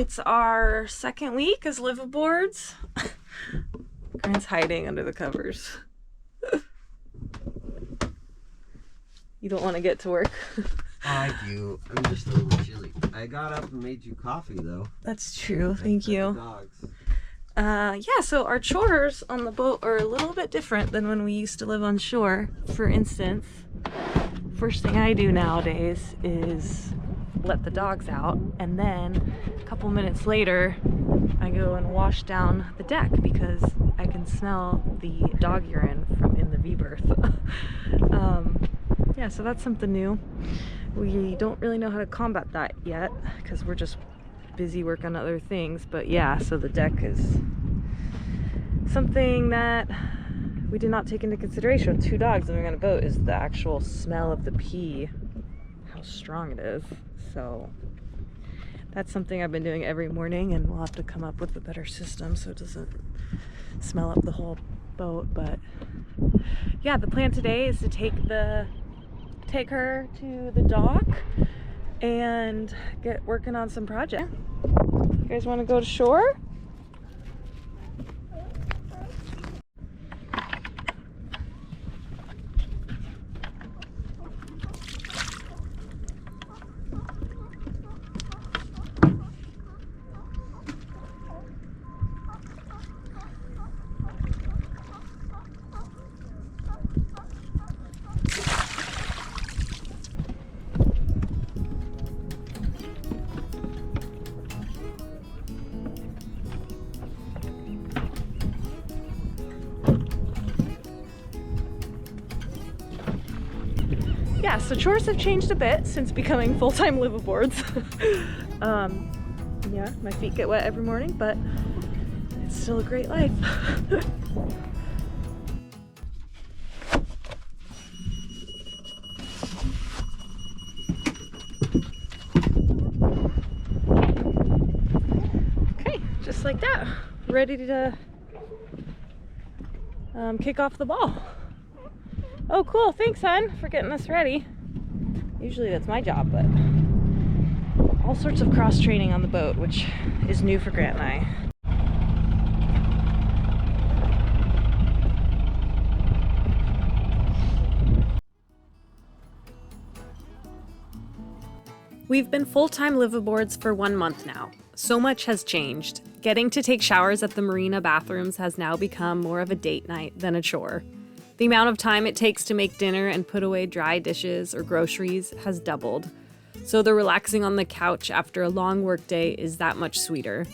It's our second week as Liveaboards. Grant's hiding under the covers. You don't want to get to work? I do. I'm just a little chilly. I got up and made you coffee, though. That's true. Thank you. Dogs. Yeah, so our chores on the boat are a little bit different than when we used to live on shore. For instance, first thing I do nowadays is let the dogs out, and then a couple minutes later I go and wash down the deck because I can smell the dog urine from in the V-berth. Yeah, so that's something new. We don't really know how to combat that yet because we're just busy working on other things, but yeah, so the deck is something that we did not take into consideration with 2 dogs living on a boat, is the actual smell of the pee, how strong it is. So that's something I've been doing every morning, and we'll have to come up with a better system so it doesn't smell up the whole boat. But yeah, the plan today is to take her to the dock and get working on some projects. You guys want to go to shore? Yeah, so chores have changed a bit since becoming full-time Liveaboards. Yeah, my feet get wet every morning, but it's still a great life. Okay, just like that, ready to kick off the ball. Oh, cool. Thanks, hon, for getting us ready. Usually that's my job, but all sorts of cross training on the boat, which is new for Grant and I. We've been full-time Liveaboards for 1 month now. So much has changed. Getting to take showers at the marina bathrooms has now become more of a date night than a chore. The amount of time it takes to make dinner and put away dry dishes or groceries has doubled. So the relaxing on the couch after a long workday is that much sweeter.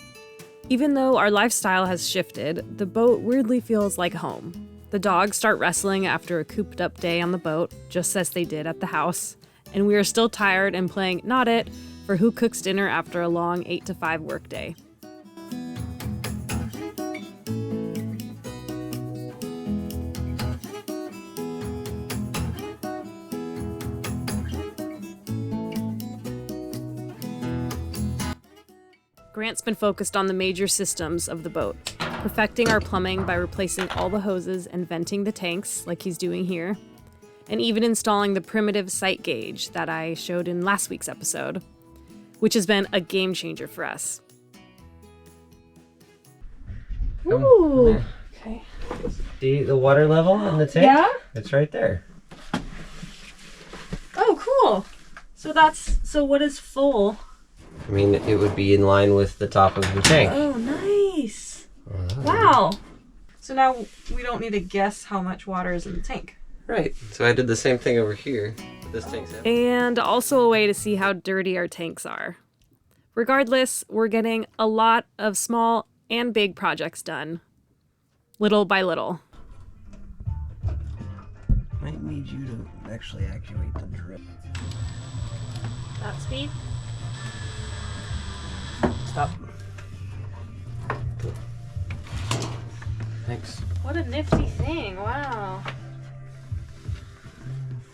Even though our lifestyle has shifted, the boat weirdly feels like home. The dogs start wrestling after a cooped up day on the boat, just as they did at the house. And we are still tired and playing Not It for who cooks dinner after a long 8 to 5 workday. Grant's been focused on the major systems of the boat, perfecting our plumbing by replacing all the hoses and venting the tanks like he's doing here, and even installing the primitive sight gauge that I showed in last week's episode, which has been a game changer for us. Ooh, okay. See the water level in the tank? Yeah? It's right there. Oh, cool. So what is full? I mean, it would be in line with the top of the tank. Oh, nice. Wow. So now we don't need to guess how much water is in the tank. Right. So I did the same thing over here. This tank's empty. And also a way to see how dirty our tanks are. Regardless, we're getting a lot of small and big projects done, little by little. Might need you to actually actuate the drip. That speed? Stop. Thanks. What a nifty thing, wow.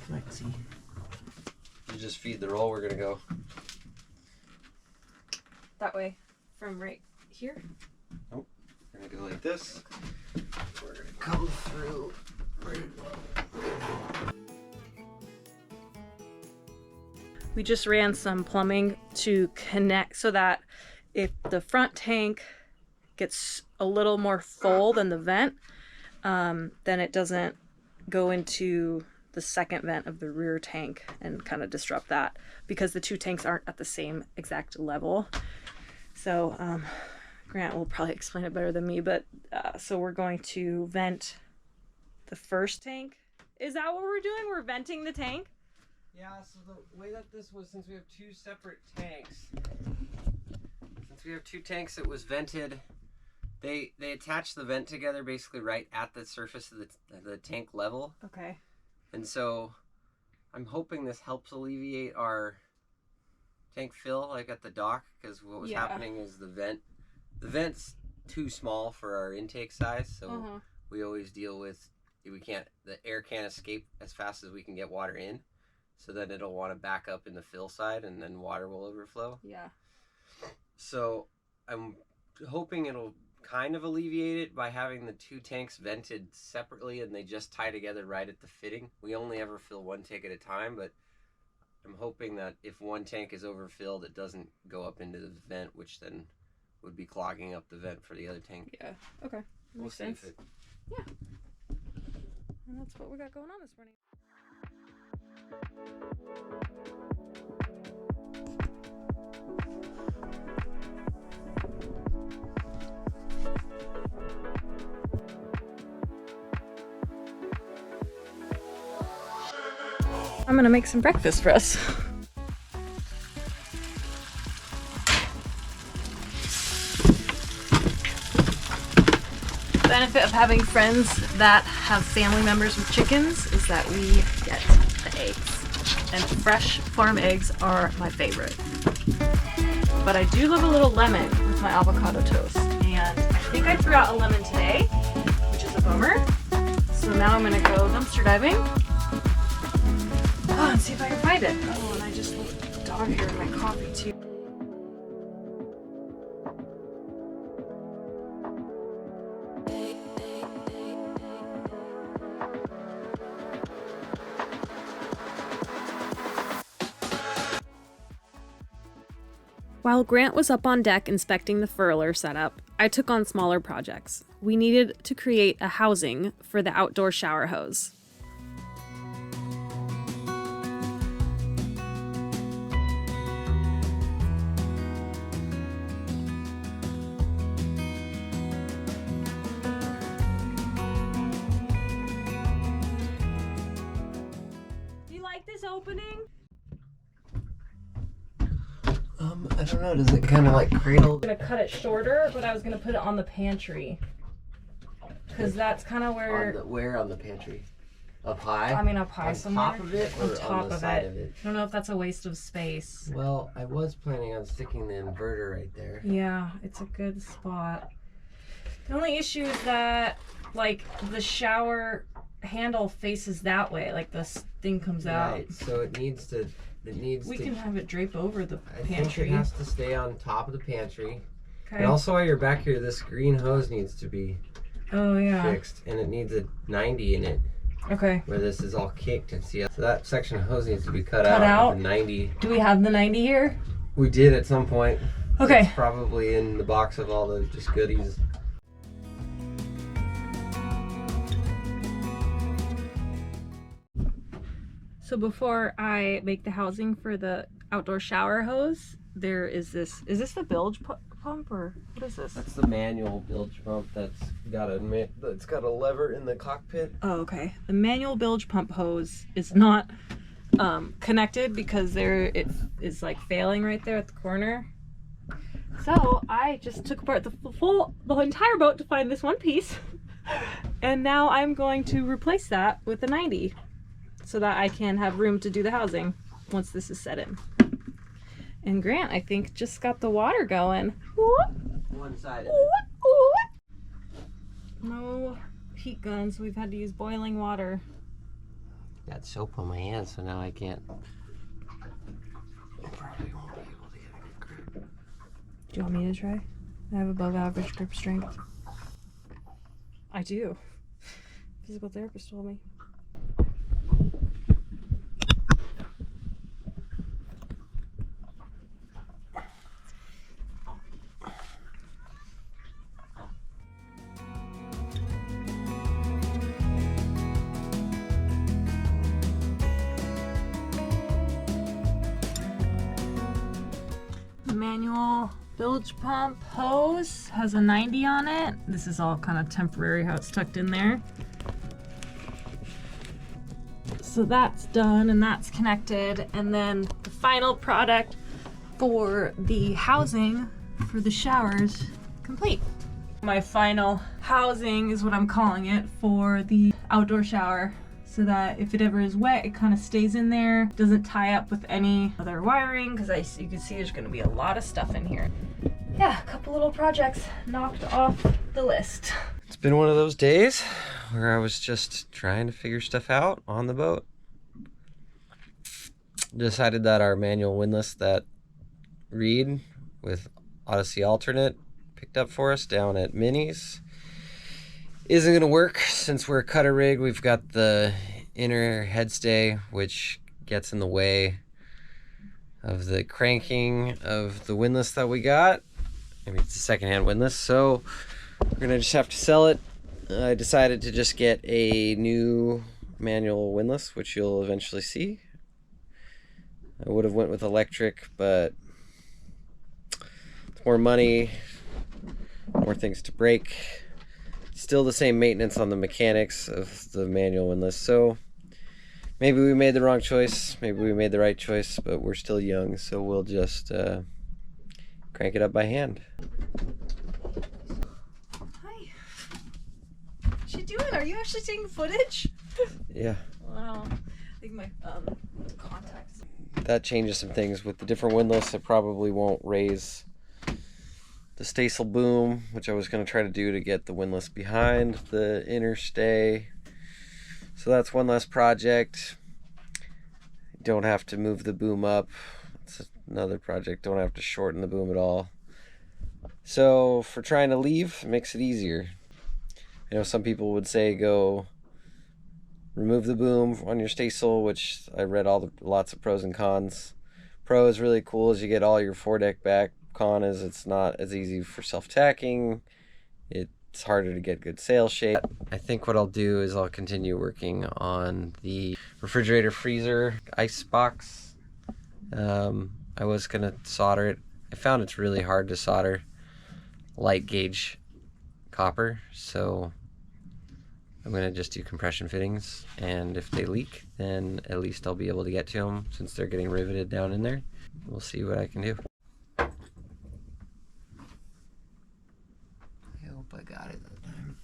Flexi. You just feed the roll, we're gonna go. That way, from right here? Nope. We're gonna go like this. We're gonna come through. We just ran some plumbing to connect so that if the front tank gets a little more full than the vent, then it doesn't go into the second vent of the rear tank and kind of disrupt that, because the two tanks aren't at the same exact level. So Grant will probably explain it better than me, but so we're going to vent the first tank. Is that what we're doing? We're venting the tank? Yeah, so the way that this was, since we have two separate tanks, it was vented. They attached the vent together basically right at the surface of the tank level. Okay. And so I'm hoping this helps alleviate our tank fill, like at the dock, because what was happening is the vent's too small for our intake size, so we always deal with, the air can't escape as fast as we can get water in, so then it'll want to back up in the fill side and then water will overflow. Yeah. So I'm hoping it'll kind of alleviate it by having the two tanks vented separately and they just tie together right at the fitting. We only ever fill one tank at a time, but I'm hoping that if one tank is overfilled, it doesn't go up into the vent, which then would be clogging up the vent for the other tank. Yeah. Okay. We'll see if it... Yeah. And that's what we got going on this morning. I'm gonna make some breakfast for us. The benefit of having friends that have family members with chickens is that we get the eggs. And fresh farm eggs are my favorite. But I do love a little lemon with my avocado toast. And I think I threw out a lemon today, which is a bummer. So now I'm gonna go dumpster diving. Oh, and see if I can find it. Oh, and I just left the dog here in my coffee too. While Grant was up on deck inspecting the furler setup, I took on smaller projects. We needed to create a housing for the outdoor shower hose. Do you like this opening? I don't know, does it kind of like cradle? I'm gonna cut it shorter, but I was gonna put it on the pantry. Because that's kind of where... Where on the pantry? Up high? I mean up high somewhere. On top of it or on top on the of side it. of it? I don't know if that's a waste of space. Well, I was planning on sticking the inverter right there. Yeah, it's a good spot. The only issue is that, like, the shower handle faces that way. Like, this thing comes out. Right, so it needs to... We can have it drape over the pantry. I think it has to stay on top of the pantry. Okay. And also while you're back here, this green hose needs to be fixed. And it needs a 90 in it. Okay. Where this is all kicked and see. So that section of hose needs to be cut out. With the 90. Do we have the 90 here? We did at some point. Okay. It's probably in the box of all the just goodies. So before I make the housing for the outdoor shower hose, there is this. Is this the bilge pump or what is this? That's the manual bilge pump that's got a lever in the cockpit. Oh, okay. The manual bilge pump hose is not connected because it is like failing right there at the corner. So I just took apart the entire boat to find this one piece, and now I'm going to replace that with a 90. So that I can have room to do the housing once this is set in. And Grant, I think, just got the water going. One side of it. No heat guns. We've had to use boiling water. Got soap on my hands, so now I can't. I probably won't be able to get a good grip. Do you want me to try? I have above average grip strength. I do. Physical therapist told me. manual bilge pump hose. Has a 90 on it. This is all kind of temporary how it's tucked in there. So that's done and that's connected. And then the final product for the housing for the showers complete. My final housing is what I'm calling it for the outdoor shower, so that if it ever is wet, it kind of stays in there, doesn't tie up with any other wiring, because you can see there's going to be a lot of stuff in here. Yeah, a couple little projects knocked off the list. It's been one of those days where I was just trying to figure stuff out on the boat. Decided that our manual windlass that Reed with Odyssey alternate picked up for us down at Minnie's isn't going to work since we're a cutter rig. We've got the inner headstay, which gets in the way of the cranking of the windlass that we got. I mean, it's a secondhand windlass, so we're going to just have to sell it. I decided to just get a new manual windlass, which you'll eventually see. I would have went with electric, but it's more money, more things to break. Still the same maintenance on the mechanics of the manual windlass. So maybe we made the wrong choice, maybe we made the right choice, but we're still young, so we'll just crank it up by hand. Hi. What's she doing? Are you actually taking footage? Yeah. Wow. I think my contacts. That changes some things. With the different windlass, it probably won't raise the staysail boom, which I was going to try to do to get the windlass behind the inner stay. So that's one less project. Don't have to move the boom up. It's another project. Don't have to shorten the boom at all. So for trying to leave, it makes it easier. You know, some people would say go remove the boom on your staysail, which I read lots of pros and cons. Pro is really cool as you get all your foredeck back. Con is it's not as easy for self-tacking. It's harder to get good sail shape. I think what I'll do is I'll continue working on the refrigerator freezer ice box. I was gonna solder it. I found it's really hard to solder light gauge copper, so I'm gonna just do compression fittings, and if they leak, then at least I'll be able to get to them since they're getting riveted down in there. We'll see what I can do. I hope I got it that time.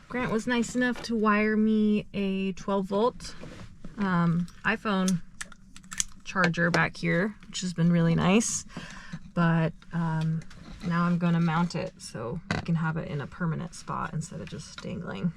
Grant was nice enough to wire me a 12 volt iPhone charger back here, which has been really nice, but now I'm going to mount it so we can have it in a permanent spot instead of just dangling.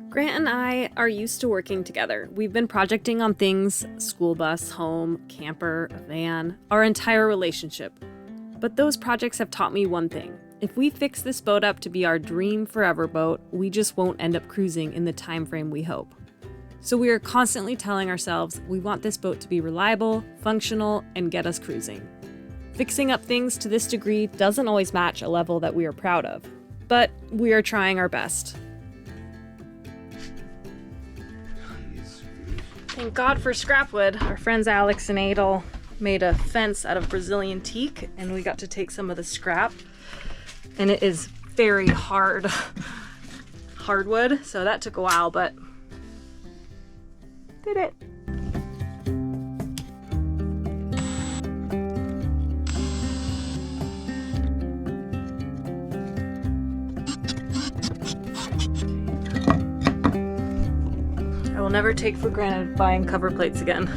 Grant and I are used to working together. We've been projecting on things, school bus, home, camper, a van, our entire relationship. But those projects have taught me one thing. If we fix this boat up to be our dream forever boat, we just won't end up cruising in the time frame we hope. So we are constantly telling ourselves we want this boat to be reliable, functional, and get us cruising. Fixing up things to this degree doesn't always match a level that we are proud of, but we are trying our best. Thank God for scrap wood. Our friends Alex and Adel made a fence out of Brazilian teak, and we got to take some of the scrap. And it is very hard hardwood, so that took a while, but did it. I will never take for granted buying cover plates again.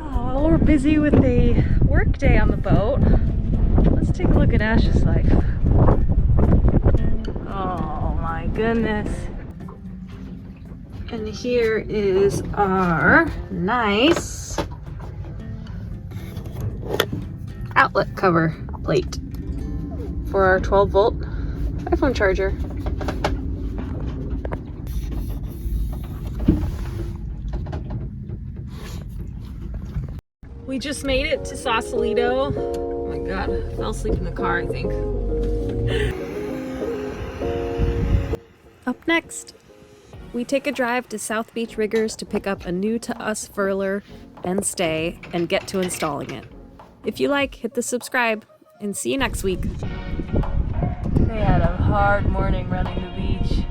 Oh, we're busy with a work day on the boat. Let's take a look at Ash's life. goodness. And here is our nice outlet cover plate for our 12-volt iPhone charger. We just made it to Sausalito. Oh my god, I fell asleep in the car, I think. Up next, we take a drive to South Beach Riggers to pick up a new to us furler and stay and get to installing it. If you like, hit the subscribe and see you next week. They had a hard morning running the beach.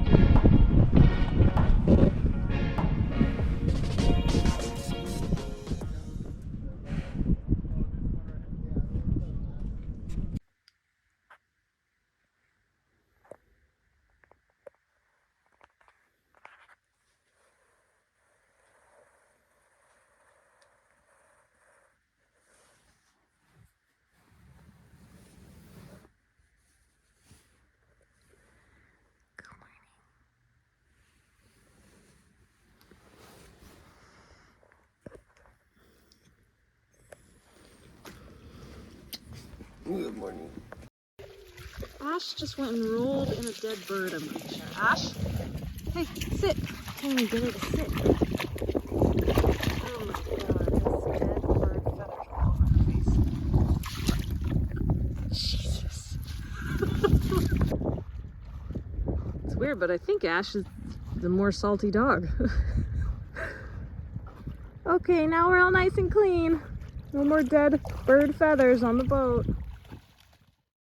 Good morning. Ash just went and rolled in a dead bird, I'm pretty sure. Ash? Hey, sit. Can't even get her to sit. Oh my god, this dead bird feathers all over her face. Jesus. It's weird, but I think Ash is the more salty dog. Okay, now we're all nice and clean. No more dead bird feathers on the boat.